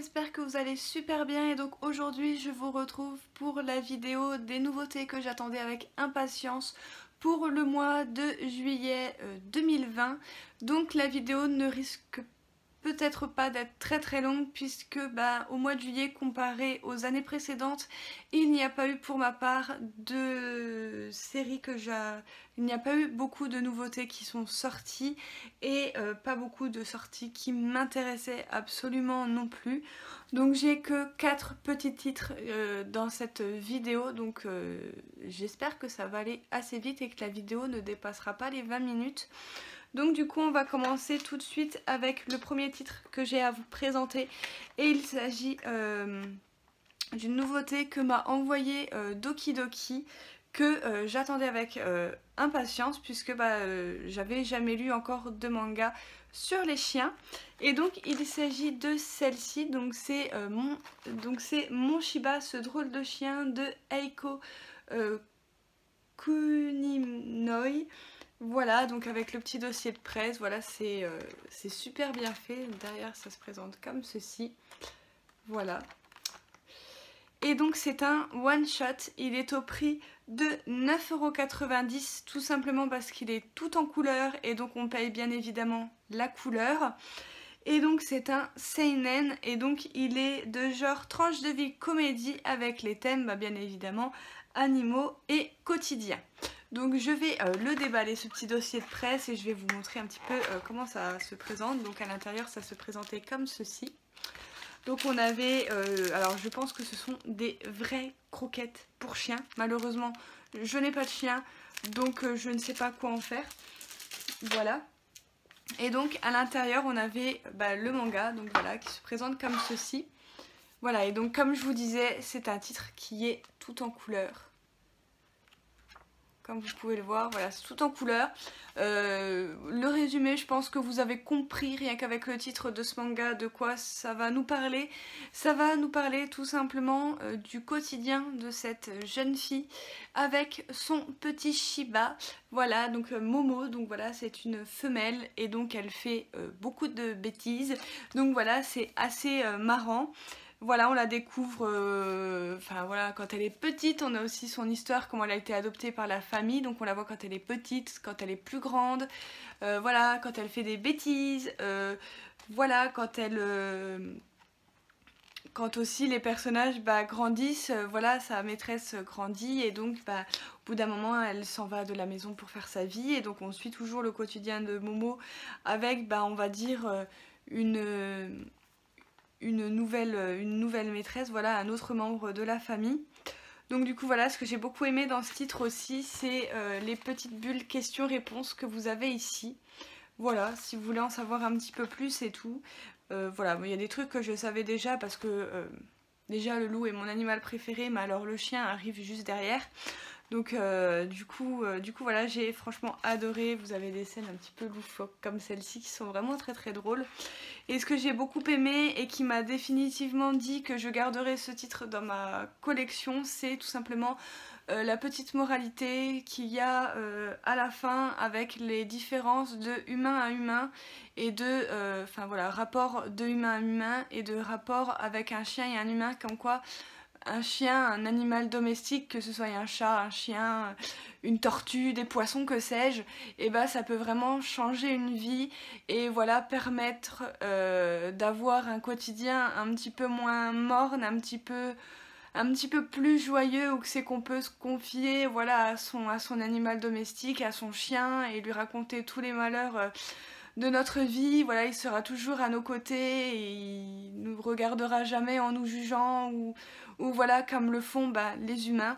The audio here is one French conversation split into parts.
j'espère que vous allez super bien et donc aujourd'hui je vous retrouve pour la vidéo des nouveautés que j'attendais avec impatience pour le mois de juillet 2020. Donc la vidéo ne risque peut-être pas d'être très longue puisque au mois de juillet comparé aux années précédentes il n'y a pas eu pour ma part de séries il n'y a pas eu beaucoup de nouveautés qui sont sorties et pas beaucoup de sorties qui m'intéressaient absolument non plus. Donc j'ai que 4 petits titres dans cette vidéo, donc j'espère que ça va aller assez vite et que la vidéo ne dépassera pas les 20 minutes. Donc du coup on va commencer tout de suite avec le premier titre que j'ai à vous présenter et il s'agit d'une nouveauté que m'a envoyé Doki Doki, que j'attendais avec impatience puisque j'avais jamais lu encore de manga sur les chiens. Et donc il s'agit de celle-ci, donc c'est Mon Shiba, ce drôle de chien de Eiko Kuninoi. Voilà, donc avec le petit dossier de presse, voilà, c'est super bien fait. Derrière ça se présente comme ceci, voilà. Et donc c'est un one shot, il est au prix de 9,90 € tout simplement parce qu'il est tout en couleur et donc on paye bien évidemment la couleur. Et donc c'est un seinen et donc il est de genre tranche de vie comédie avec les thèmes bien évidemment animaux et quotidiens. Donc je vais le déballer ce petit dossier de presse et je vais vous montrer un petit peu comment ça se présente. Donc à l'intérieur ça se présentait comme ceci. Donc on avait, alors je pense que ce sont des vraies croquettes pour chiens. Malheureusement je n'ai pas de chien donc je ne sais pas quoi en faire. Voilà. Et donc à l'intérieur on avait le manga, donc voilà, qui se présente comme ceci. Voilà, et donc comme je vous disais, c'est un titre qui est tout en couleur. Comme vous pouvez le voir, voilà, c'est tout en couleur. Le résumé, je pense que vous avez compris, rien qu'avec le titre de ce manga, de quoi ça va nous parler. Ça va nous parler tout simplement du quotidien de cette jeune fille avec son petit Shiba. Voilà, donc Momo, donc voilà, c'est une femelle et donc elle fait beaucoup de bêtises. Donc voilà, c'est assez marrant. Voilà, on la découvre voilà, quand elle est petite. On a aussi son histoire, comment elle a été adoptée par la famille. Donc on la voit quand elle est petite, quand elle est plus grande, voilà, quand elle fait des bêtises, voilà, quand aussi les personnages grandissent, voilà, sa maîtresse grandit et donc au bout d'un moment elle s'en va de la maison pour faire sa vie et donc on suit toujours le quotidien de Momo avec on va dire une nouvelle maîtresse, voilà, un autre membre de la famille. Donc du coup voilà, ce que j'ai beaucoup aimé dans ce titre aussi, c'est les petites bulles questions-réponses que vous avez ici. Voilà, si vous voulez en savoir un petit peu plus et tout. Voilà, il y a des trucs que je savais déjà parce que déjà le loup est mon animal préféré, mais alors le chien arrive juste derrière. Donc du coup voilà, j'ai franchement adoré. Vous avez des scènes un petit peu loufoques comme celle-ci qui sont vraiment très drôles. Et ce que j'ai beaucoup aimé et qui m'a définitivement dit que je garderai ce titre dans ma collection, c'est tout simplement la petite moralité qu'il y a à la fin avec les différences de humain à humain et de voilà, rapport de humain à humain et de rapport avec un chien et un humain, comme quoi un chien, un animal domestique, que ce soit un chat, un chien, une tortue, des poissons, que sais-je, et ça peut vraiment changer une vie et voilà, permettre d'avoir un quotidien un petit peu moins morne, un petit peu plus joyeux, où c'est qu'on peut se confier, voilà, à son animal domestique, à son chien et lui raconter tous les malheurs de notre vie. Voilà, il sera toujours à nos côtés et il nous regardera jamais en nous jugeant ou voilà, comme le font les humains.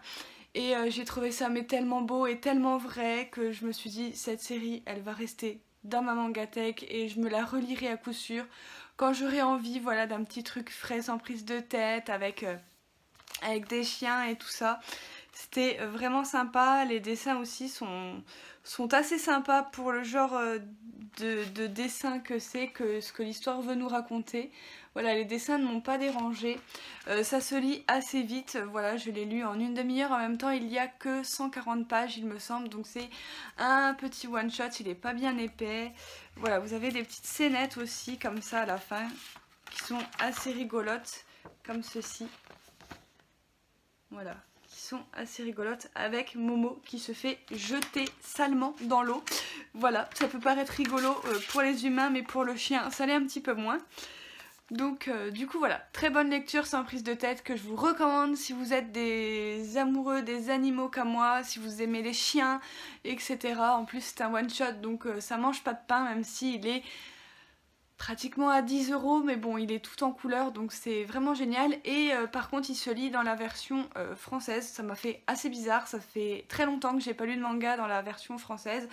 Et j'ai trouvé ça tellement beau et tellement vrai que je me suis dit, cette série elle va rester dans ma mangathèque et je me la relirai à coup sûr quand j'aurai envie, voilà, d'un petit truc frais sans prise de tête avec des chiens et tout ça. C'était vraiment sympa. Les dessins aussi sont assez sympas pour le genre de dessin que c'est, que ce que l'histoire veut nous raconter. Voilà, les dessins ne m'ont pas dérangé. Ça se lit assez vite. Voilà, je l'ai lu en une demi-heure. En même temps, il n'y a que 140 pages, il me semble. Donc c'est un petit one-shot. Il n'est pas bien épais. Voilà, vous avez des petites scénettes aussi, comme ça, à la fin. qui sont assez rigolotes, comme ceci. Voilà, qui sont assez rigolotes avec Momo qui se fait jeter salement dans l'eau. Voilà, ça peut paraître rigolo pour les humains, mais pour le chien, ça l'est un petit peu moins. Donc du coup voilà, très bonne lecture sans prise de tête que je vous recommande si vous êtes des amoureux des animaux comme moi, si vous aimez les chiens, etc. En plus c'est un one shot donc ça mange pas de pain même s'il est pratiquement à 10 €, mais bon il est tout en couleur donc c'est vraiment génial. Et par contre il se lit dans la version française, ça m'a fait assez bizarre, ça fait très longtemps que j'ai pas lu de manga dans la version française,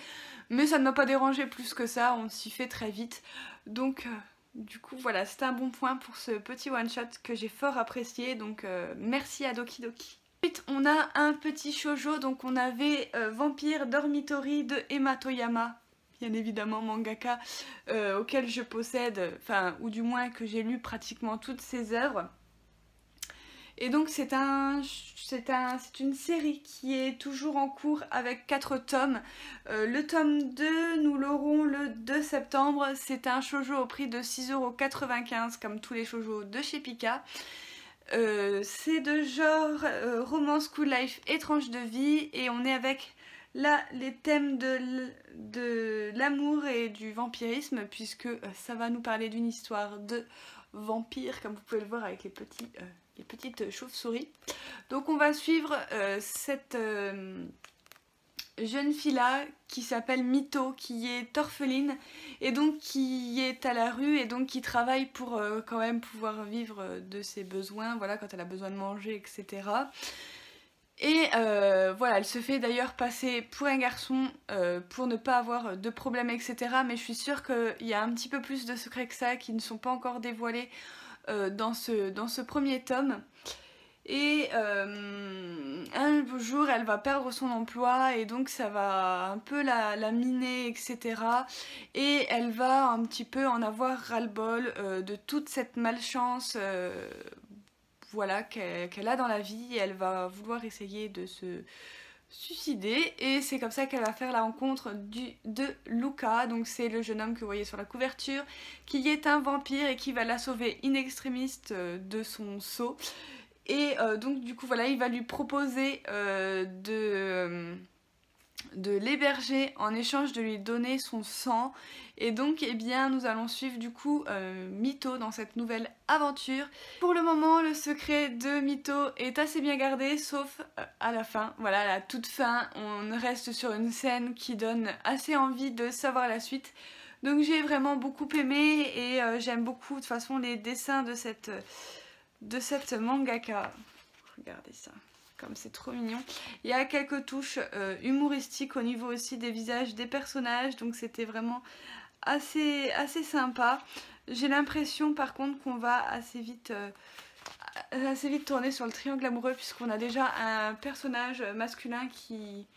mais ça ne m'a pas dérangé plus que ça, on s'y fait très vite. Donc du coup voilà, c'était un bon point pour ce petit one shot que j'ai fort apprécié, donc merci à Doki Doki. Ensuite on a un petit shoujo, donc on avait Vampire Dormitory de Emma Toyama, bien évidemment mangaka auquel je possède, enfin ou du moins que j'ai lu pratiquement toutes ses œuvres. Et donc c'est une série qui est toujours en cours avec 4 tomes. Le tome 2, nous l'aurons le 2 septembre. C'est un shoujo au prix de 6,95 € comme tous les shoujos de chez Pika. C'est de genre romance, cool life, étrange de vie. Et on est avec là les thèmes de l'amour et du vampirisme, puisque ça va nous parler d'une histoire de vampire, comme vous pouvez le voir avec les petites chauves-souris. Donc on va suivre cette jeune fille là qui s'appelle Mito, qui est orpheline et donc qui est à la rue et donc qui travaille pour quand même pouvoir vivre de ses besoins, voilà, quand elle a besoin de manger, etc. Et voilà, elle se fait d'ailleurs passer pour un garçon pour ne pas avoir de problème, etc. Mais je suis sûre qu'il y a un petit peu plus de secrets que ça qui ne sont pas encore dévoilés dans ce premier tome. Et un beau jour elle va perdre son emploi et donc ça va un peu la miner, etc. Et elle va un petit peu en avoir ras-le-bol de toute cette malchance voilà, qu'elle a dans la vie, et elle va vouloir essayer de se suicider, et c'est comme ça qu'elle va faire la rencontre de Luca, donc c'est le jeune homme que vous voyez sur la couverture, qui est un vampire et qui va la sauver in extremis de son sceau. Et donc du coup voilà, il va lui proposer de l'héberger en échange de lui donner son sang. Et donc eh bien nous allons suivre du coup Mito dans cette nouvelle aventure. Pour le moment le secret de Mito est assez bien gardé, sauf à la fin, voilà, à la toute fin on reste sur une scène qui donne assez envie de savoir la suite. Donc j'ai vraiment beaucoup aimé et j'aime beaucoup de toute façon les dessins de cette mangaka. Regardez ça, comme c'est trop mignon. Il y a quelques touches humoristiques au niveau aussi des visages des personnages, donc c'était vraiment assez sympa. J'ai l'impression par contre qu'on va assez vite tourner sur le triangle amoureux, puisqu'on a déjà un personnage masculin qui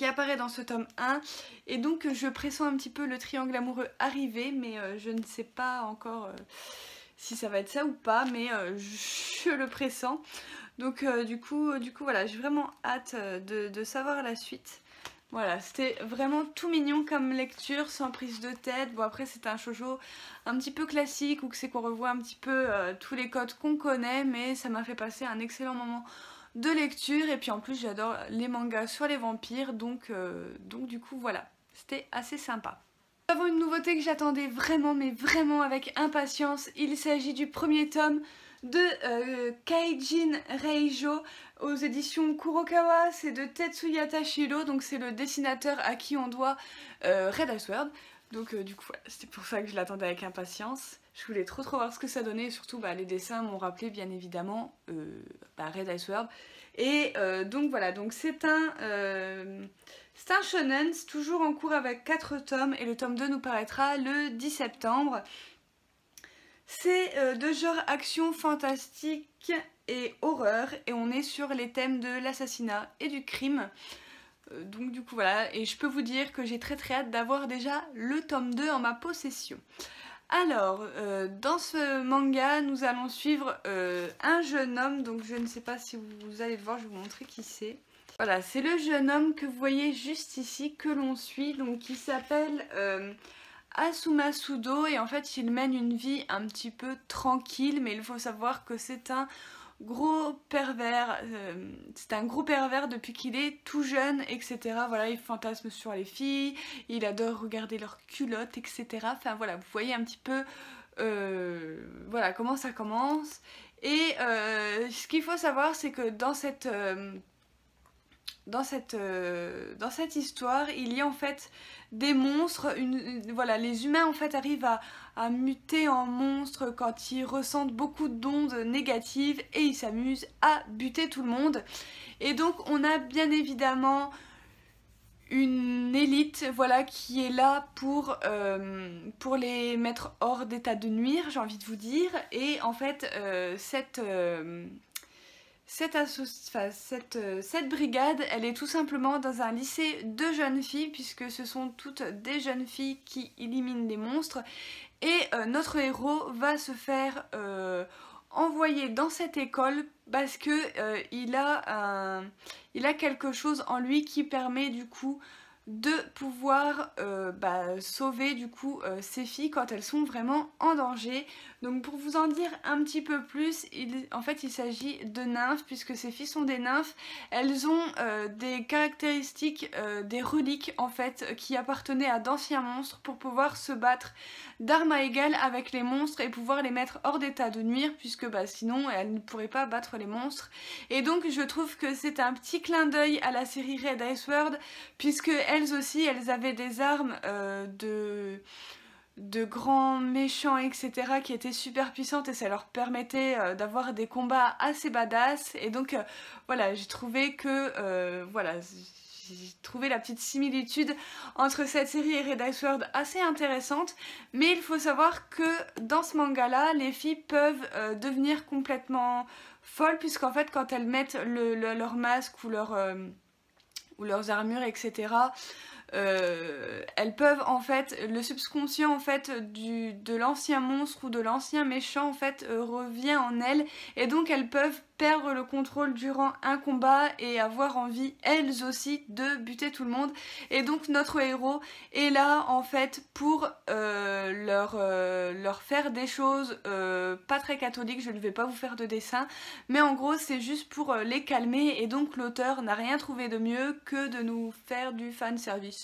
apparaît dans ce tome 1, et donc je pressens un petit peu le triangle amoureux arriver, mais je ne sais pas encore si ça va être ça ou pas, mais je le pressens. Donc du coup voilà, j'ai vraiment hâte de savoir la suite. Voilà, c'était vraiment tout mignon comme lecture, sans prise de tête. Bon après c'est un shoujo un petit peu classique, où c'est qu'on revoit un petit peu tous les codes qu'on connaît, mais ça m'a fait passer un excellent moment de lecture. Et puis en plus j'adore les mangas sur les vampires, donc du coup voilà, c'était assez sympa. Nous avons une nouveauté que j'attendais vraiment, mais vraiment avec impatience. Il s'agit du premier tome de Kaijin Reijo aux éditions Kurokawa. C'est de Tetsuya Tashiro, donc c'est le dessinateur à qui on doit Red Ice World. Donc du coup voilà, c'était pour ça que je l'attendais avec impatience. Je voulais trop voir ce que ça donnait, et surtout les dessins m'ont rappelé bien évidemment Red Ice World. Et donc voilà, donc c'est un shonen, c'est toujours en cours avec 4 tomes, et le tome 2 nous paraîtra le 10 septembre. C'est de genre action fantastique et horreur, et on est sur les thèmes de l'assassinat et du crime. Donc du coup voilà, et je peux vous dire que j'ai très hâte d'avoir déjà le tome 2 en ma possession. Alors, dans ce manga, nous allons suivre un jeune homme, donc je ne sais pas si vous allez le voir, je vais vous montrer qui c'est. Voilà, c'est le jeune homme que vous voyez juste ici, que l'on suit, donc qui s'appelle Asuma Sudo et en fait il mène une vie un petit peu tranquille, mais il faut savoir que c'est un gros pervers, depuis qu'il est tout jeune, etc. Voilà, il fantasme sur les filles, il adore regarder leurs culottes, etc. Enfin voilà, vous voyez un petit peu voilà comment ça commence. Et ce qu'il faut savoir, c'est que dans cette histoire, il y a en fait des monstres, voilà, les humains en fait arrivent à muter en monstres quand ils ressentent beaucoup d'ondes négatives et ils s'amusent à buter tout le monde. Et donc on a bien évidemment une élite, voilà, qui est là pour les mettre hors d'état de nuire, j'ai envie de vous dire. Et en fait cette brigade, elle est tout simplement dans un lycée de jeunes filles, puisque ce sont toutes des jeunes filles qui éliminent les monstres. Et notre héros va se faire envoyer dans cette école parce que il a quelque chose en lui qui permet du coup de pouvoir sauver du coup ces filles quand elles sont vraiment en danger. Donc pour vous en dire un petit peu plus, en fait il s'agit de nymphes, puisque ces filles sont des nymphes. Elles ont des caractéristiques, des reliques en fait qui appartenaient à d'anciens monstres pour pouvoir se battre d'armes à égal avec les monstres et pouvoir les mettre hors d'état de nuire, puisque sinon elles ne pourraient pas battre les monstres. Et donc je trouve que c'est un petit clin d'œil à la série Red Ice World, puisque elles aussi elles avaient des armes de grands méchants, etc., qui étaient super puissantes et ça leur permettait d'avoir des combats assez badass. Et donc voilà, j'ai trouvé que j'ai trouvé la petite similitude entre cette série et Red Ice World assez intéressante. Mais il faut savoir que dans ce manga là, les filles peuvent devenir complètement folles, puisqu'en fait quand elles mettent leur masque ou leurs armures, etc., elles peuvent en fait, le subconscient en fait de l'ancien monstre ou de l'ancien méchant en fait revient en elles, et donc elles peuvent perdre le contrôle durant un combat et avoir envie elles aussi de buter tout le monde. Et donc notre héros est là en fait pour leur faire des choses pas très catholiques. Je ne vais pas vous faire de dessin, mais en gros c'est juste pour les calmer, et donc l'auteur n'a rien trouvé de mieux que de nous faire du fan service.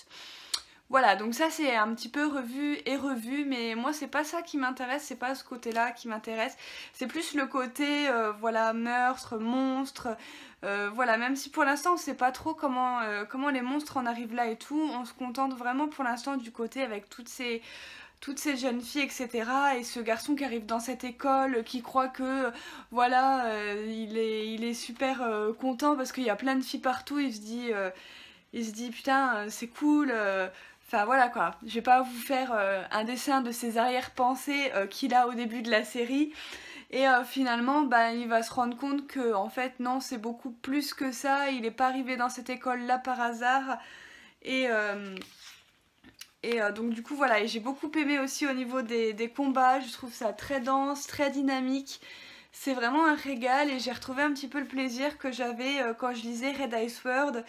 Voilà, donc ça c'est un petit peu revu et revu, mais moi c'est pas ça qui m'intéresse, c'est pas ce côté-là qui m'intéresse, c'est plus le côté, voilà, meurtre, monstre, voilà, même si pour l'instant on sait pas trop comment les monstres en arrivent là et tout, on se contente vraiment pour l'instant du côté avec toutes ces jeunes filles, etc. Et ce garçon qui arrive dans cette école, qui croit que, voilà, il est super content parce qu'il y a plein de filles partout, il se dit putain, c'est cool. Enfin voilà quoi, je vais pas vous faire un dessin de ses arrière-pensées qu'il a au début de la série. Et finalement, il va se rendre compte que en fait non, c'est beaucoup plus que ça. Il n'est pas arrivé dans cette école là par hasard. Et donc du coup voilà, et j'ai beaucoup aimé aussi au niveau des combats. Je trouve ça très dense, très dynamique. C'est vraiment un régal, et j'ai retrouvé un petit peu le plaisir que j'avais quand je lisais Red Ice World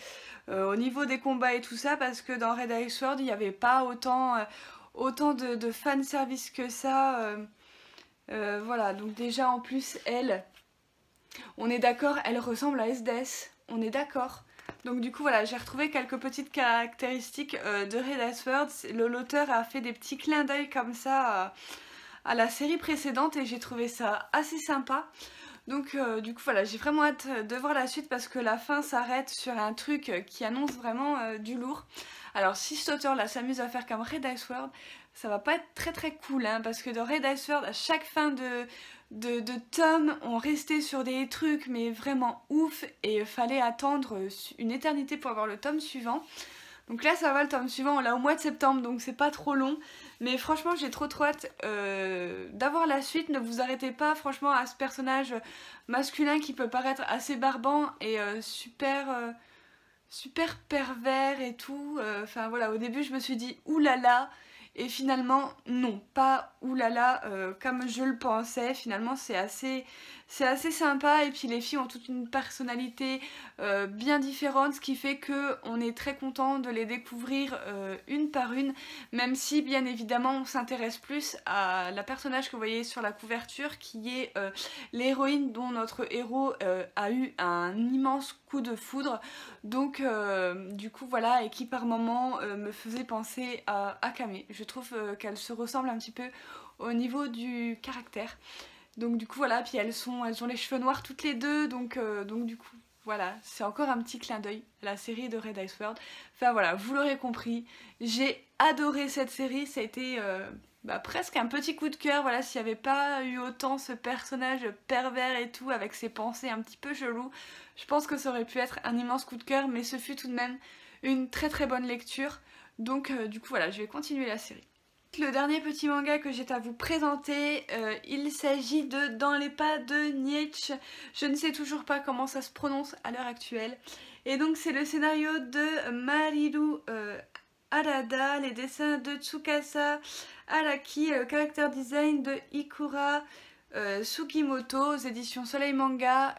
au niveau des combats et tout ça, parce que dans Red Ice World il n'y avait pas autant de fanservice que ça. Voilà, donc déjà en plus on est d'accord, elle ressemble à SDS, on est d'accord. Donc du coup voilà, j'ai retrouvé quelques petites caractéristiques de Red Ice World. L'auteur a fait des petits clins d'œil comme ça à la série précédente, et j'ai trouvé ça assez sympa. Donc du coup voilà, j'ai vraiment hâte de voir la suite, parce que la fin s'arrête sur un truc qui annonce vraiment du lourd. Alors si cet auteur là s'amuse à faire comme Red Ice World, ça va pas être très très cool, hein, parce que dans Red Ice World, à chaque fin de tome, on restait sur des trucs mais vraiment ouf, et fallait attendre une éternité pour avoir le tome suivant. Donc là ça va, le tome suivant on l'a au mois de septembre, donc c'est pas trop long. Mais franchement j'ai trop hâte d'avoir la suite. Ne vous arrêtez pas franchement à ce personnage masculin qui peut paraître assez barbant et super pervers et tout. Enfin voilà, au début je me suis dit oulala, et finalement non, pas oulala comme je le pensais. Finalement c'est assez sympa, et puis les filles ont toute une personnalité bien différente, ce qui fait que on est très content de les découvrir une par une, même si bien évidemment on s'intéresse plus à la personnage que vous voyez sur la couverture, qui est l'héroïne dont notre héros a eu un immense coup de foudre, donc du coup voilà, et qui par moments me faisait penser à Akame. Je trouve qu'elle se ressemble un petit peu au niveau du caractère. Donc du coup voilà, puis elles ont les cheveux noirs toutes les deux, donc du coup voilà, c'est encore un petit clin d'œil à la série de Red Ice World. Enfin voilà, vous l'aurez compris, j'ai adoré cette série, ça a été presque un petit coup de cœur. Voilà, s'il n'y avait pas eu autant ce personnage pervers et tout, avec ses pensées un petit peu cheloues, je pense que ça aurait pu être un immense coup de cœur, mais ce fut tout de même une très très bonne lecture. Donc du coup voilà, je vais continuer la série. Le dernier petit manga que j'ai à vous présenter, il s'agit de Dans les pas de Nietzsche. Je ne sais toujours pas comment ça se prononce à l'heure actuelle. Et donc c'est le scénario de Marilu Arada, les dessins de Tsukasa Araki, le character design de Ikura Sugimoto, aux éditions Soleil Manga,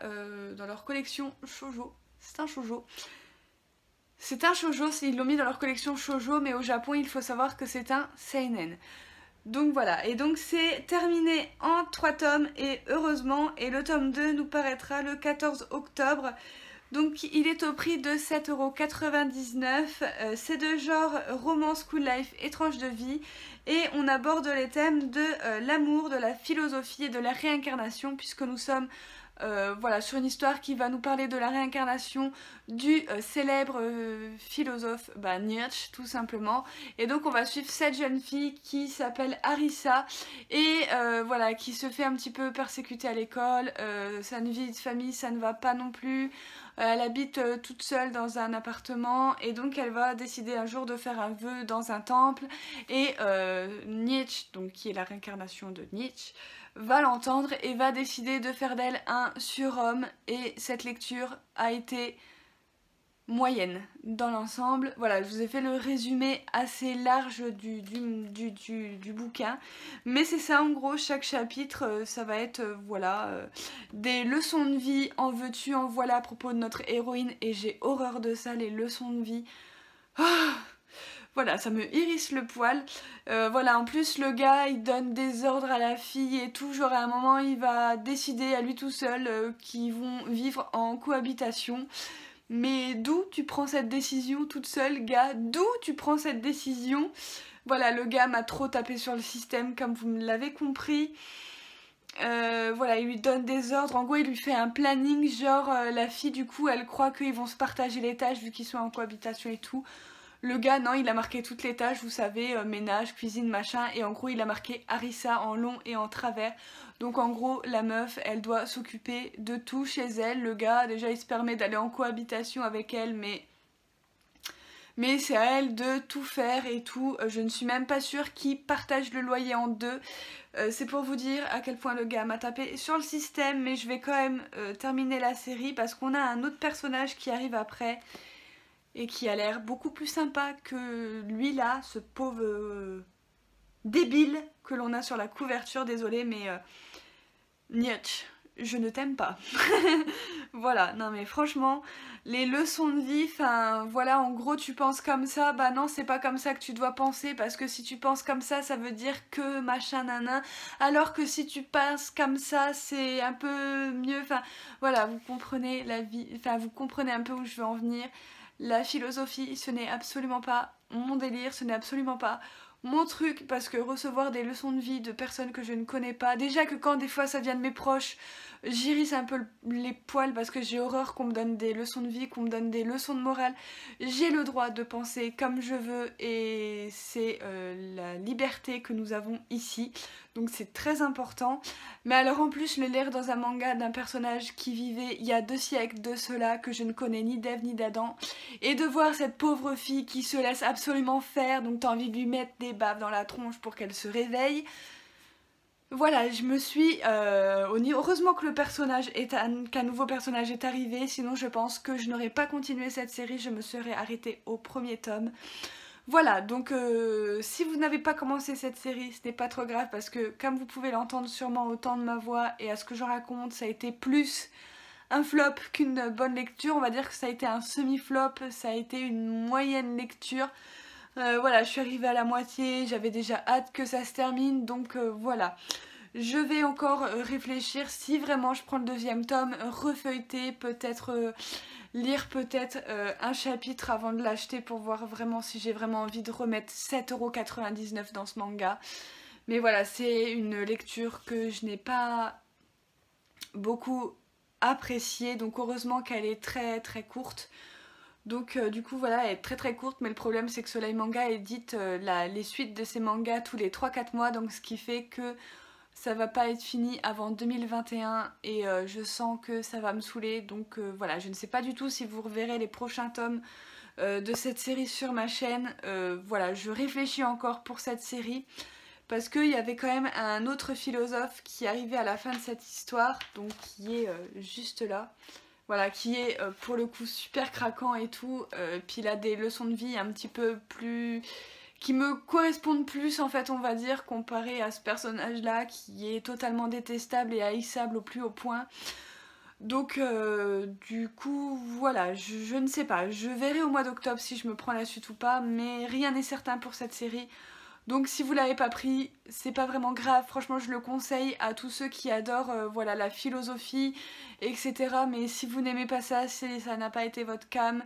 dans leur collection Shoujo. C'est un shoujo. C'est un shoujo, ils l'ont mis dans leur collection shoujo, mais au Japon il faut savoir que c'est un seinen. Donc voilà, et donc c'est terminé en 3 tomes, et heureusement, et le tome 2 nous paraîtra le 14 octobre. Donc il est au prix de 7,99 €. C'est de genre romance, school life, étrange de vie, et on aborde les thèmes de l'amour, de la philosophie et de la réincarnation, puisque nous sommes voilà, sur une histoire qui va nous parler de la réincarnation du célèbre philosophe Nietzsche, tout simplement. Et donc on va suivre cette jeune fille qui s'appelle Arisa, et voilà, qui se fait un petit peu persécuter à l'école. Sa vie de famille, ça ne va pas non plus. Elle habite toute seule dans un appartement, et donc elle va décider un jour de faire un vœu dans un temple, et Nietzsche, donc qui est la réincarnation de Nietzsche, va l'entendre et va décider de faire d'elle un surhomme, et cette lecture a été moyenne dans l'ensemble. Voilà, je vous ai fait le résumé assez large du bouquin, mais c'est ça en gros, chaque chapitre ça va être voilà, des leçons de vie, en veux-tu en voilà, à propos de notre héroïne, et j'ai horreur de ça, les leçons de vie. Voilà, ça me hérisse le poil. Voilà, en plus le gars il donne des ordres à la fille et tout, genre à un moment il va décider à lui tout seul qu'ils vont vivre en cohabitation. Mais d'où tu prends cette décision toute seule, gars? D'où tu prends cette décision? Voilà, le gars m'a trop tapé sur le système, comme vous me l'avez compris. Voilà, il lui donne des ordres, en gros il lui fait un planning, genre la fille du coup elle croit qu'ils vont se partager les tâches vu qu'ils sont en cohabitation et tout. Le gars, non, il a marqué toutes les tâches, vous savez, ménage, cuisine, machin, et en gros il a marqué Arisa en long et en travers. Donc en gros la meuf elle doit s'occuper de tout chez elle. Le gars déjà il se permet d'aller en cohabitation avec elle, mais c'est à elle de tout faire et tout. Je ne suis même pas sûre qu'il partage le loyer en deux. C'est pour vous dire à quel point le gars m'a tapé sur le système, mais je vais quand même terminer la série parce qu'on a un autre personnage qui arrive après et qui a l'air beaucoup plus sympa que lui là, ce pauvre débile que l'on a sur la couverture. Désolée, mais Nietzsche, je ne t'aime pas. Voilà, non mais franchement, les leçons de vie, enfin voilà, en gros tu penses comme ça, bah non c'est pas comme ça que tu dois penser, parce que si tu penses comme ça veut dire que machin nanan, alors que si tu penses comme ça c'est un peu mieux, enfin voilà, vous comprenez la vie, enfin vous comprenez un peu où je veux en venir. La philosophie, ce n'est absolument pas mon délire, ce n'est absolument pas mon truc, parce que recevoir des leçons de vie de personnes que je ne connais pas, déjà que quand des fois ça vient de mes proches, j'irrisse un peu les poils parce que j'ai horreur qu'on me donne des leçons de vie, qu'on me donne des leçons de morale. J'ai le droit de penser comme je veux, et c'est la liberté que nous avons ici, donc c'est très important. Mais alors en plus je l'ai lire dans un manga d'un personnage qui vivait il y a 2 siècles de cela, que je ne connais ni d'Ève ni d'Adam, et de voir cette pauvre fille qui se laisse absolument faire, donc t'as envie de lui mettre des baves dans la tronche pour qu'elle se réveille. Voilà, je me suis... heureusement que le personnage qu'un nouveau personnage est arrivé, sinon je pense que je n'aurais pas continué cette série, je me serais arrêtée au 1er tome. Voilà, donc si vous n'avez pas commencé cette série, ce n'est pas trop grave parce que comme vous pouvez l'entendre sûrement au ton de ma voix et à ce que je raconte, ça a été plus un flop qu'une bonne lecture. On va dire que ça a été un semi-flop, ça a été une moyenne lecture. Voilà, je suis arrivée à la moitié, j'avais déjà hâte que ça se termine, donc voilà. Je vais encore réfléchir si vraiment je prends le deuxième tome, refeuilleter, peut-être lire peut-être un chapitre avant de l'acheter pour voir vraiment si j'ai vraiment envie de remettre 7,99 € dans ce manga. Mais voilà, c'est une lecture que je n'ai pas beaucoup appréciée, donc heureusement qu'elle est très très courte. Donc du coup voilà, elle est très très courte, mais le problème c'est que Soleil Manga édite les suites de ses mangas tous les 3-4 mois, donc ce qui fait que ça va pas être fini avant 2021 et je sens que ça va me saouler, donc voilà, je ne sais pas du tout si vous reverrez les prochains tomes de cette série sur ma chaîne. Voilà, je réfléchis encore pour cette série parce qu'il y avait quand même un autre philosophe qui arrivait à la fin de cette histoire, donc qui est juste là. Voilà, qui est pour le coup super craquant et tout, puis il a des leçons de vie un petit peu plus qui me correspondent plus en fait on va dire comparé à ce personnage là qui est totalement détestable et haïssable au plus haut point. Donc du coup voilà, je ne sais pas, je verrai au mois d'octobre si je me prends la suite ou pas, mais rien n'est certain pour cette série. Donc si vous l'avez pas pris, c'est pas vraiment grave, franchement je le conseille à tous ceux qui adorent voilà, la philosophie, etc. Mais si vous n'aimez pas ça, ça n'a pas été votre came,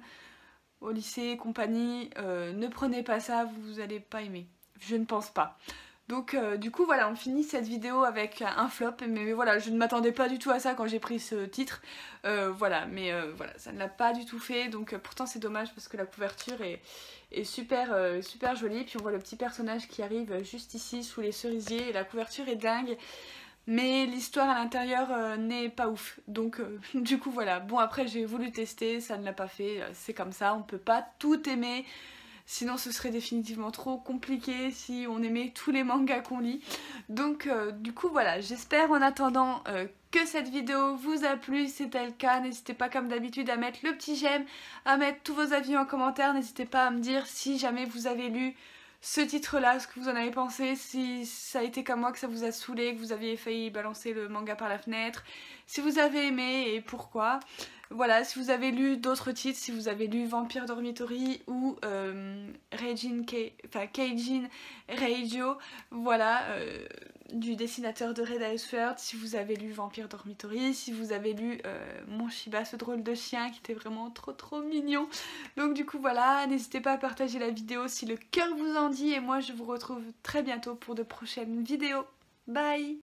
au lycée, compagnie, ne prenez pas ça, vous allez pas aimer. Je ne pense pas. Donc du coup voilà, on finit cette vidéo avec un flop, mais voilà, je ne m'attendais pas du tout à ça quand j'ai pris ce titre. Voilà, mais voilà, ça ne l'a pas du tout fait, donc pourtant c'est dommage parce que la couverture est super, super jolie. Puis on voit le petit personnage qui arrive juste ici sous les cerisiers et la couverture est dingue. Mais l'histoire à l'intérieur n'est pas ouf, donc du coup voilà. Bon après j'ai voulu tester, ça ne l'a pas fait, c'est comme ça, on peut pas tout aimer. Sinon ce serait définitivement trop compliqué si on aimait tous les mangas qu'on lit. Donc du coup voilà, j'espère en attendant que cette vidéo vous a plu. Si c'était le cas, n'hésitez pas comme d'habitude à mettre le petit j'aime, à mettre tous vos avis en commentaire. N'hésitez pas à me dire si jamais vous avez lu ce titre-là, ce que vous en avez pensé, si ça a été comme moi, que ça vous a saoulé, que vous aviez failli balancer le manga par la fenêtre, si vous avez aimé et pourquoi. Voilà, si vous avez lu d'autres titres, si vous avez lu Vampire Dormitory ou Keijin Reijo, voilà, du dessinateur de Red Ice Sword, si vous avez lu Vampire Dormitory, si vous avez lu Mon Shiba, ce drôle de chien qui était vraiment trop mignon. Donc du coup voilà, n'hésitez pas à partager la vidéo si le cœur vous en dit et moi je vous retrouve très bientôt pour de prochaines vidéos. Bye!